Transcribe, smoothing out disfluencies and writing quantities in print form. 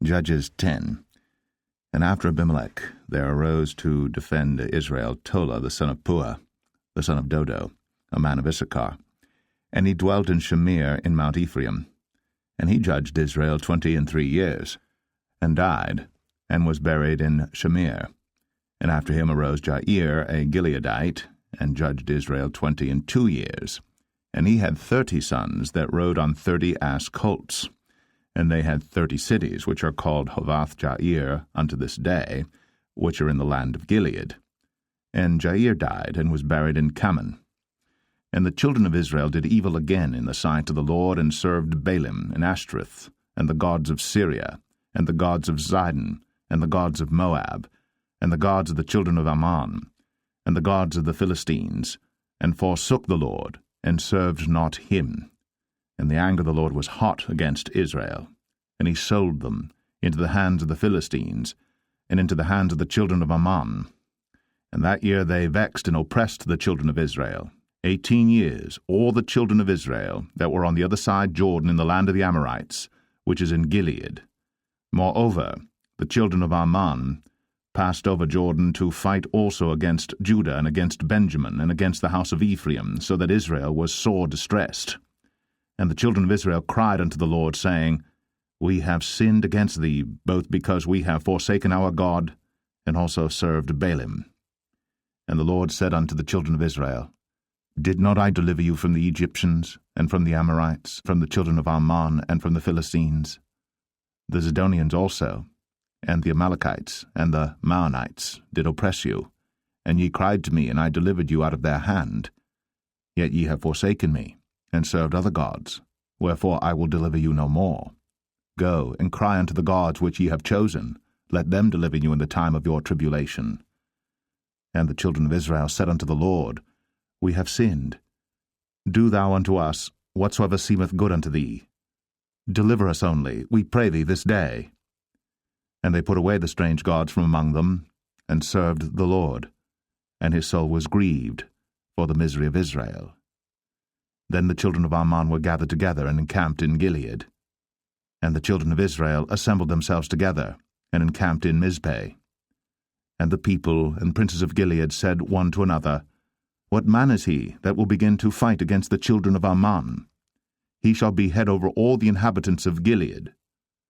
Judges 10. And after Abimelech there arose to defend Israel Tola the son of Puah, the son of Dodo, a man of Issachar. And he dwelt in Shamir in Mount Ephraim. And he judged Israel 23 years, and died, and was buried in Shamir. And after him arose Jair, a Gileadite, and judged Israel 22 years. And he had 30 sons that rode on 30 ass colts. And they had 30 cities, which are called Hovath Jair unto this day, which are in the land of Gilead. And Jair died, and was buried in Kaman. And the children of Israel did evil again in the sight of the Lord, and served Baalim and Ashtoreth, and the gods of Syria, and the gods of Zidon, and the gods of Moab, and the gods of the children of Ammon, and the gods of the Philistines, and forsook the Lord, and served not him. And the anger of the Lord was hot against Israel, and he sold them into the hands of the Philistines, and into the hands of the children of Ammon. And that year they vexed and oppressed the children of Israel. 18 years, all the children of Israel that were on the other side Jordan in the land of the Amorites, which is in Gilead. Moreover, the children of Ammon passed over Jordan to fight also against Judah and against Benjamin and against the house of Ephraim, so that Israel was sore distressed. And the children of Israel cried unto the Lord, saying, We have sinned against thee, both because we have forsaken our God, and also served Baalim. And the Lord said unto the children of Israel, Did not I deliver you from the Egyptians, and from the Amorites, from the children of Ammon, and from the Philistines? The Zidonians also, and the Amalekites, and the Maonites did oppress you, and ye cried to me, and I delivered you out of their hand. Yet ye have forsaken me, and served other gods, wherefore I will deliver you no more. Go, and cry unto the gods which ye have chosen, let them deliver you in the time of your tribulation. And the children of Israel said unto the Lord, We have sinned. Do thou unto us whatsoever seemeth good unto thee. Deliver us only, we pray thee, this day. And they put away the strange gods from among them, and served the Lord, and his soul was grieved for the misery of Israel. Then the children of Ammon were gathered together, and encamped in Gilead. And the children of Israel assembled themselves together, and encamped in Mizpeh. And the people and princes of Gilead said one to another, What man is he that will begin to fight against the children of Ammon? He shall be head over all the inhabitants of Gilead.